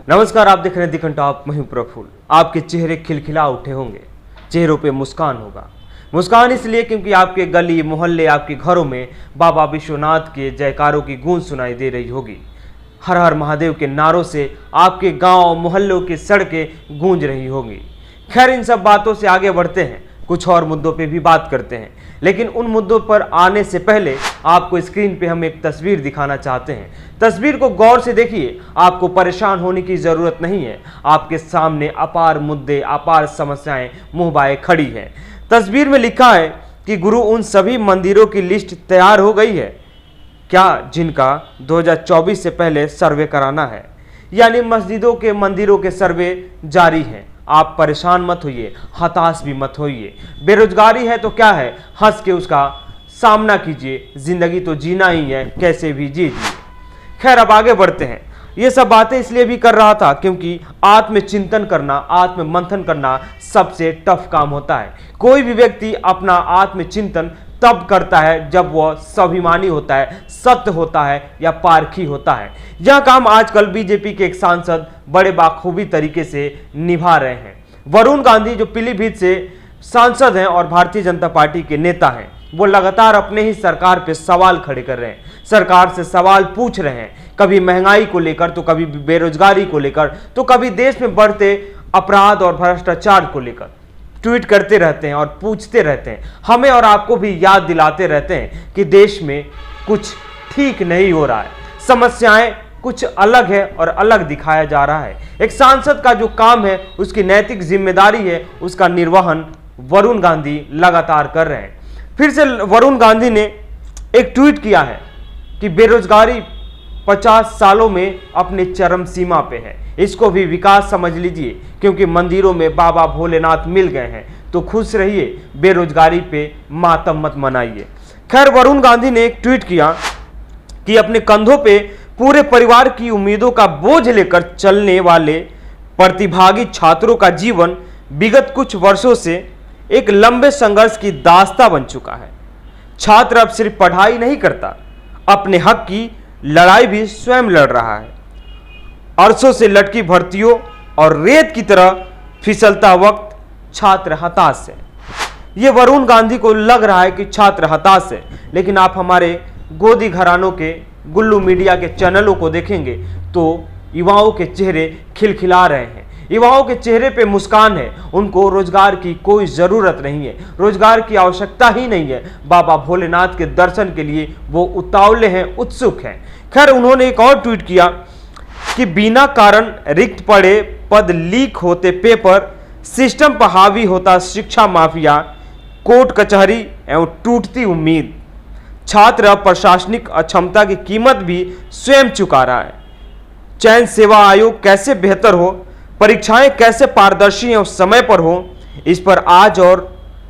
नमस्कार, आप देख रहे हैं दी टॉप। मैं हूं प्रफुल्ल। आपके चेहरे खिलखिला उठे होंगे, चेहरों पे मुस्कान होगा। मुस्कान इसलिए क्योंकि आपके गली मोहल्ले, आपके घरों में बाबा विश्वनाथ के जयकारों की गूंज सुनाई दे रही होगी। हर हर महादेव के नारों से आपके गांव मोहल्लों की सड़कें गूंज रही होंगी। खैर, इन सब बातों से आगे बढ़ते हैं, कुछ और मुद्दों पे भी बात करते हैं। लेकिन उन मुद्दों पर आने से पहले आपको स्क्रीन पे हम एक तस्वीर दिखाना चाहते हैं। तस्वीर को गौर से देखिए, आपको परेशान होने की जरूरत नहीं है। आपके सामने अपार मुद्दे, अपार समस्याएं मुंह बाए खड़ी हैं। तस्वीर में लिखा है कि गुरु, उन सभी मंदिरों की लिस्ट तैयार हो गई है क्या जिनका 2024 से पहले सर्वे कराना है। यानी मस्जिदों के, मंदिरों के सर्वे जारी हैं। आप परेशान मत होइए, हताश भी मत होइए। बेरोजगारी है तो क्या है, हंस के उसका सामना कीजिए। जिंदगी तो जीना ही है, कैसे भी जीजिए। खैर, अब आगे बढ़ते हैं। ये सब बातें इसलिए भी कर रहा था क्योंकि आत्मचिंतन करना, आत्म मंथन करना सबसे टफ काम होता है। कोई भी व्यक्ति अपना आत्मचिंतन तब करता है जब वह स्वाभिमानी होता है, सत्य होता है या पारखी होता है। यह काम आजकल बीजेपी के एक सांसद बड़े बाखूबी तरीके से निभा रहे हैं। वरुण गांधी जो पीलीभीत से सांसद हैं और भारतीय जनता पार्टी के नेता हैं, वो लगातार अपने ही सरकार पे सवाल खड़े कर रहे हैं, सरकार से सवाल पूछ रहे हैं। कभी महंगाई को लेकर, तो कभी बेरोजगारी को लेकर, तो कभी देश में बढ़ते अपराध और भ्रष्टाचार को लेकर ट्वीट करते रहते हैं और पूछते रहते हैं। हमें और आपको भी याद दिलाते रहते हैं कि देश में कुछ ठीक नहीं हो रहा है, समस्याएं कुछ अलग है और अलग दिखाया जा रहा है। एक सांसद का जो काम है, उसकी नैतिक जिम्मेदारी है, उसका निर्वहन वरुण गांधी लगातार कर रहे हैं। फिर से वरुण गांधी ने एक ट्वीट किया है कि बेरोजगारी 50 सालों में अपने चरम सीमा पे है। इसको भी विकास समझ लीजिए, क्योंकि मंदिरों में बाबा भोलेनाथ मिल गए हैं। तो खुश रहिए, बेरोजगारी पे मातम मत मनाइए। खैर, वरुण गांधी ने एक ट्वीट किया कि अपने कंधों पे पूरे परिवार की उम्मीदों का बोझ लेकर चलने वाले प्रतिभागी छात्रों का जीवन विगत कुछ वर्षों से एक लंबे संघर्ष की दास्तां बन चुका है। छात्र अब सिर्फ पढ़ाई नहीं करता, अपने हक की लड़ाई भी स्वयं लड़ रहा है। अरसों से लटकी भर्तियों और रेत की तरह फिसलता वक्त छात्र हताश है। यह वरुण गांधी को लग रहा है कि छात्र हताश है, लेकिन आप हमारे गोदी घरानों के, गुल्लू मीडिया के चैनलों को देखेंगे तो युवाओं के चेहरे खिलखिला रहे हैं। युवाओं के चेहरे पे मुस्कान है। उनको रोजगार की कोई जरूरत नहीं है, रोजगार की आवश्यकता ही नहीं है। बाबा भोलेनाथ के दर्शन के लिए वो उतावले हैं, उत्सुक हैं। खैर, उन्होंने एक और ट्वीट किया कि बिना कारण रिक्त पड़े पद, लीक होते पेपर, सिस्टम पर हावी होता शिक्षा माफिया, कोर्ट कचहरी एवं टूटती उम्मीद। छात्र अब प्रशासनिक अक्षमता की कीमत भी स्वयं चुका रहा है। चयन सेवा आयोग कैसे बेहतर हो, परीक्षाएं कैसे पारदर्शी और समय पर हो, इस पर आज और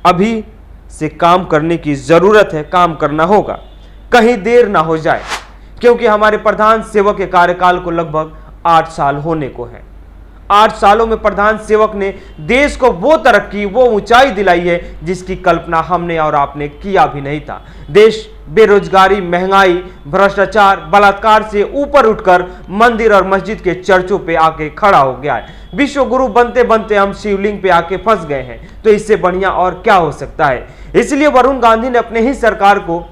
अभी से काम करने की जरूरत है। काम करना होगा, कहीं देर ना हो जाए, क्योंकि हमारे प्रधान सेवक के कार्यकाल को लगभग 8 साल होने को है। 8 सालों में प्रधान सेवक ने देश को वो तरक्की, वो ऊंचाई दिलाई है जिसकी कल्पना हमने और आपने किया भी नहीं था। देश बेरोजगारी, महंगाई, भ्रष्टाचार, बलात्कार से ऊपर उठकर मंदिर और मस्जिद के चर्चों पे आके खड़ा हो गया है। विश्व गुरु बनते बनते हम शिवलिंग पे आके फंस गए हैं। तो इससे बढ़िया और क्या हो सकता है। इसलिए वरुण गांधी ने अपने ही सरकार को,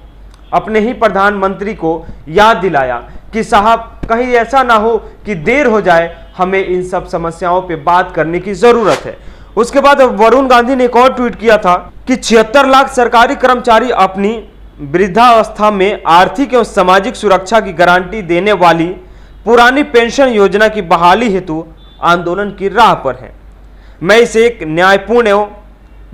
अपने ही प्रधानमंत्री को याद दिलाया कि साहब, कहीं ऐसा ना हो कि देर हो जाए, हमें इन सब समस्याओं पे बात करने की जरूरत है। उसके बाद वरुण गांधी ने एक और ट्वीट किया था कि 76 लाख सरकारी कर्मचारी अपनी वृद्धावस्था में आर्थिक एवं सामाजिक सुरक्षा की गारंटी देने वाली पुरानी पेंशन योजना की बहाली हेतु आंदोलन की राह पर है। मैं इसे एक न्यायपूर्ण एवं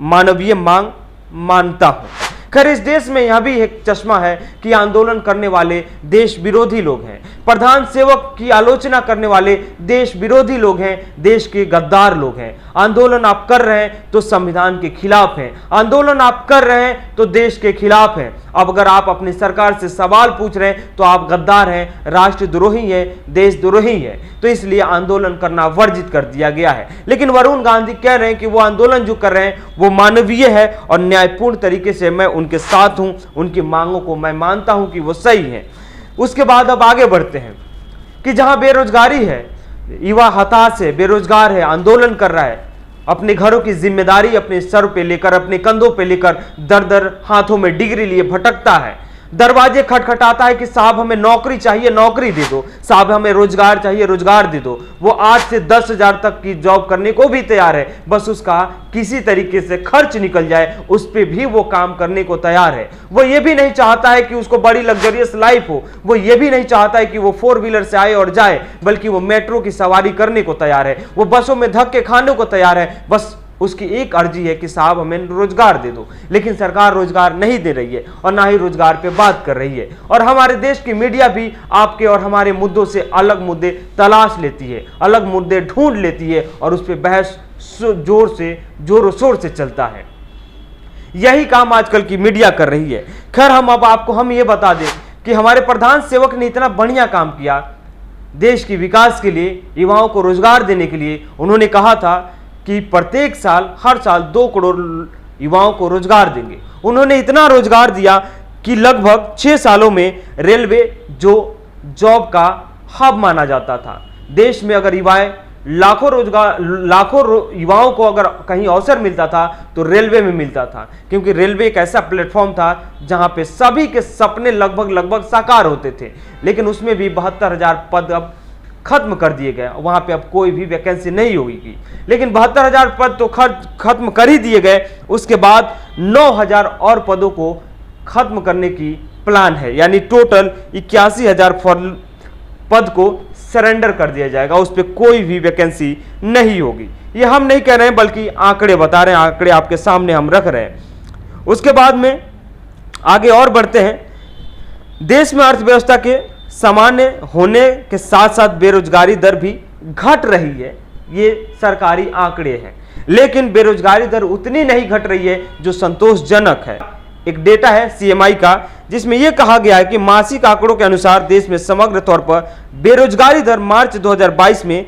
मानवीय मांग मानता हूं। खैर, इस देश में यह भी एक चश्मा है कि आंदोलन करने वाले देश विरोधी लोग हैं। प्रधान सेवक की आलोचना करने वाले देश विरोधी लोग हैं, देश के गद्दार लोग हैं। आंदोलन आप कर रहे हैं तो संविधान के खिलाफ हैं, आंदोलन आप कर रहे हैं तो देश के खिलाफ हैं। अब अगर आप अपनी सरकार से सवाल पूछ रहे हैं तो आप गद्दार हैं, राष्ट्रद्रोही हैं, देशद्रोही हैं। तो इसलिए आंदोलन करना वर्जित कर दिया गया है। लेकिन वरुण गांधी कह रहे हैं कि वो आंदोलन जो कर रहे हैं वो मानवीय है और न्यायपूर्ण तरीके से मैं उनके साथ हूं, उनकी मांगों को मैं मानता हूं कि वो सही है। उसके बाद अब आगे बढ़ते हैं कि जहां बेरोजगारी है युवा हताश है, बेरोजगार है, आंदोलन कर रहा है, अपने घरों की जिम्मेदारी अपने सर पे लेकर, अपने कंधों पे लेकर, दर दर हाथों में डिग्री लिए भटकता है, दरवाजे खटखटाता है कि साहब हमें नौकरी चाहिए, नौकरी दे दो, साहब हमें रोजगार चाहिए, रोजगार दे दो। वो 8 से 10,000 तक की जॉब करने को भी तैयार है, बस उसका किसी तरीके से खर्च निकल जाए, उस पर भी वो काम करने को तैयार है। वो ये भी नहीं चाहता है कि उसको बड़ी लग्जरियस लाइफ हो, वो ये भी नहीं चाहता है कि वो 4 व्हीलर से आए और जाए, बल्कि वो मेट्रो की सवारी करने को तैयार है, वो बसों में धक्के खाने को तैयार है। बस उसकी एक अर्जी है कि साहब हमें रोजगार दे दो। लेकिन सरकार रोजगार नहीं दे रही है और ना ही रोजगार पे बात कर रही है। और हमारे देश की मीडिया भी आपके और हमारे मुद्दों से अलग मुद्दे तलाश लेती है, अलग मुद्दे ढूंढ लेती है और उस पर बहस जोरों शोर से चलता है। यही काम आजकल की मीडिया कर रही है। खैर, हम ये बता दें कि हमारे प्रधान सेवक ने इतना बढ़िया काम किया देश के विकास के लिए, युवाओं को रोजगार देने के लिए। उन्होंने कहा था कि प्रत्येक साल, हर साल 2 करोड़ युवाओं को रोजगार देंगे। उन्होंने इतना रोजगार दिया कि लगभग 6 सालों में रेलवे, जो जॉब का हब माना जाता था, देश में अगर लाखों युवाओं को अगर कहीं अवसर मिलता था तो रेलवे में मिलता था, क्योंकि रेलवे एक ऐसा प्लेटफॉर्म था जहां पे सभी के सपने लगभग साकार होते थे। लेकिन उसमें भी 72,000 पद अब खत्म कर दिए गए, वहां पे अब कोई भी वैकेंसी नहीं होगी। लेकिन 72,000 पद तो खत्म कर ही दिए गए, उसके बाद 9,000 और पदों को खत्म करने की प्लान है, यानी टोटल 81,000 पद को सरेंडर कर दिया जाएगा, उस पर कोई भी वैकेंसी नहीं होगी। ये हम नहीं कह रहे हैं, बल्कि आंकड़े बता रहे हैं, आंकड़े आपके सामने हम रख रहे हैं। उसके बाद में आगे और बढ़ते हैं। देश में अर्थव्यवस्था के सामान्य होने के साथ साथ बेरोजगारी दर भी घट रही है, ये सरकारी आंकड़े हैं। लेकिन बेरोजगारी दर उतनी नहीं घट रही है जो संतोषजनक है। एक डेटा है CMI का, जिसमें यह कहा गया है कि मासिक आंकड़ों के अनुसार देश में समग्र तौर पर बेरोजगारी दर मार्च 2022 में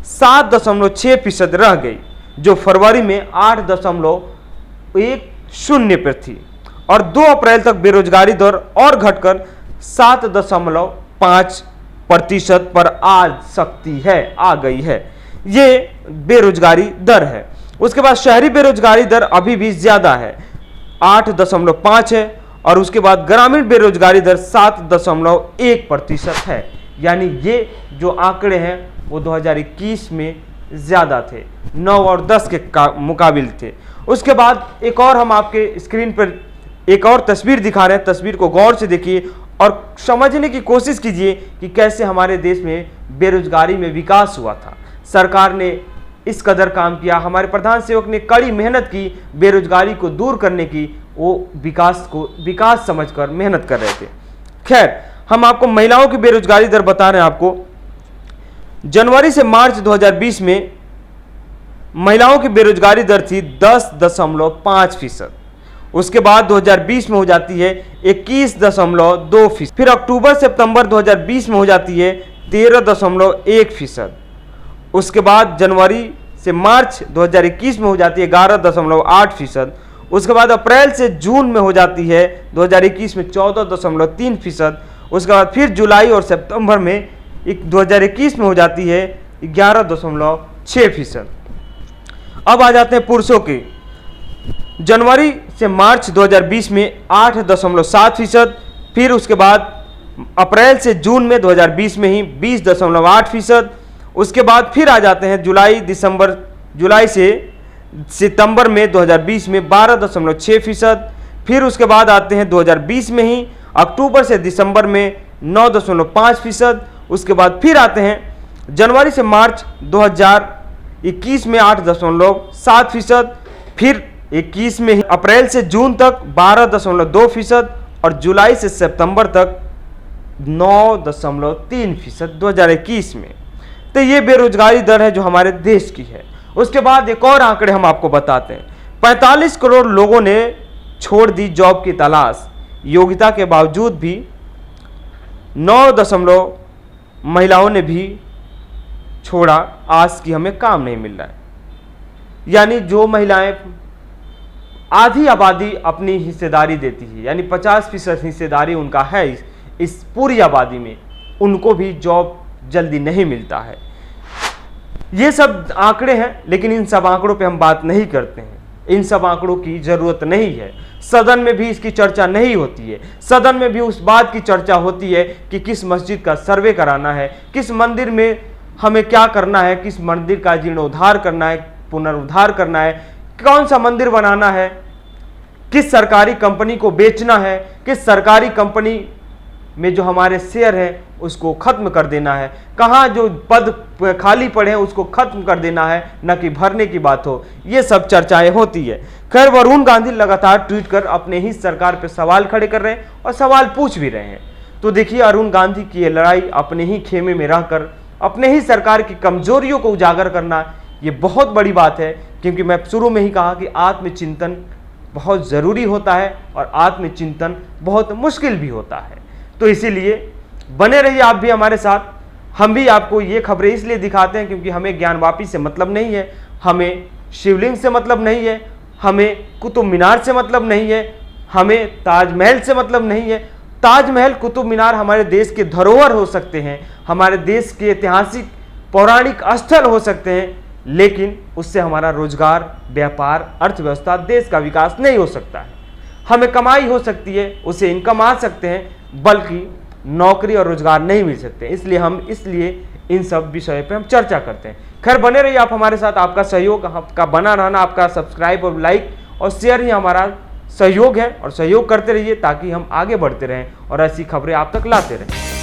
7.6% रह गई, जो फरवरी में 8.10 पर थी, और 2 अप्रैल तक बेरोजगारी दर और घटकर 7.5% पर आ गई है। ये बेरोजगारी दर है। उसके बाद शहरी बेरोजगारी दर अभी भी ज्यादा है, 8.5 है, और उसके बाद ग्रामीण बेरोजगारी दर 7.1% है। यानी ये जो आंकड़े हैं वो 2021 में ज्यादा थे, 9 और 10 के मुकाबिल थे। उसके बाद एक और हम आपके स्क्रीन पर एक और तस्वीर दिखा रहे हैं। तस्वीर को गौर से देखिए और समझने की कोशिश कीजिए कि कैसे हमारे देश में बेरोजगारी में विकास हुआ था। सरकार ने इस कदर काम किया, हमारे प्रधान सेवक ने कड़ी मेहनत की, बेरोजगारी को दूर करने की, वो विकास समझकर मेहनत कर रहे थे। खैर, हम आपको महिलाओं की बेरोजगारी दर बता रहे हैं। आपको जनवरी से मार्च 2020 में महिलाओं की बेरोजगारी दर थी 10.5%। उसके बाद 2020 में हो जाती है 21.2%। फिर अक्टूबर से सितंबर 2020 में हो जाती है 13.1%। उसके बाद जनवरी से मार्च 2021 में हो जाती है 11.8%। उसके बाद अप्रैल से जून में हो जाती है 2021 में 14.3%। उसके बाद फिर जुलाई और सितंबर में 2021 में हो जाती है 11.6%। अब आ जाते हैं पुरुषों के। जनवरी से मार्च 2020 में 8.7%। फिर उसके बाद अप्रैल से जून में 2020 में ही 20.8%। उसके बाद फिर आ जाते हैं जुलाई से सितंबर में 2020 में 12.6%। फिर उसके बाद आते हैं 2020 में ही अक्टूबर से दिसंबर में 9.5%। उसके बाद फिर आते हैं जनवरी से मार्च 2021 में 8.7%। फिर 21 में ही अप्रैल से जून तक 12.2% और जुलाई से सितंबर तक 9.3% 2021 में। तो ये बेरोजगारी दर है जो हमारे देश की है। उसके बाद एक और आंकड़े हम आपको बताते हैं। 45 करोड़ लोगों ने छोड़ दी जॉब की तलाश, योग्यता के बावजूद भी 9 महिलाओं ने भी छोड़ा आस कि हमें काम नहीं मिल रहा है। यानी जो महिलाएं आधी आबादी अपनी हिस्सेदारी देती है, यानी 50% हिस्सेदारी उनका है इस पूरी आबादी में, उनको भी जॉब जल्दी नहीं मिलता है। ये सब आंकड़े हैं, लेकिन इन सब आंकड़ों पे हम बात नहीं करते हैं। इन सब आंकड़ों की जरूरत नहीं है। सदन में भी इसकी चर्चा नहीं होती है। सदन में भी उस बात की चर्चा होती है कि किस मस्जिद का सर्वे कराना है, किस मंदिर में हमें क्या करना है, किस मंदिर का जीर्णोद्धार करना है, पुनरुद्धार करना है, कौन सा मंदिर बनाना है, किस सरकारी कंपनी को बेचना है, किस सरकारी कंपनी में जो हमारे शेयर है उसको खत्म कर देना है, कहाँ जो पद खाली पड़े हैं उसको खत्म कर देना है, न कि भरने की बात हो। ये सब चर्चाएं होती है। खैर, वरुण गांधी लगातार ट्वीट कर अपने ही सरकार पर सवाल खड़े कर रहे हैं और सवाल पूछ भी रहे हैं। तो देखिए, अरुण गांधी की ये लड़ाई अपने ही खेमे में रहकर अपने ही सरकार की कमजोरियों को उजागर करना, ये बहुत बड़ी बात है। क्योंकि मैं शुरू में ही कहा कि आत्मचिंतन बहुत ज़रूरी होता है और आत्मचिंतन बहुत मुश्किल भी होता है। तो इसीलिए बने रहिए आप भी हमारे साथ। हम भी आपको ये खबरें इसलिए दिखाते हैं क्योंकि हमें ज्ञानवापी से मतलब नहीं है, हमें शिवलिंग से मतलब नहीं है, हमें कुतुब मीनार से मतलब नहीं है, हमें ताजमहल से मतलब नहीं है। ताजमहल, कुतुब मीनार हमारे देश के धरोहर हो सकते हैं, हमारे देश के ऐतिहासिक पौराणिक स्थल हो सकते हैं, लेकिन उससे हमारा रोजगार, व्यापार, अर्थव्यवस्था, देश का विकास नहीं हो सकता है। हमें कमाई हो सकती है, उसे इनकम आ सकते हैं, बल्कि नौकरी और रोजगार नहीं मिल सकते। इसलिए इन सब विषय पे हम चर्चा करते हैं। खैर, बने रहिए आप हमारे साथ। आपका सहयोग, आपका बना रहना, आपका सब्सक्राइब और लाइक और शेयर ही हमारा सहयोग है, और सहयोग करते रहिए ताकि हम आगे बढ़ते रहें और ऐसी खबरें आप तक लाते रहें।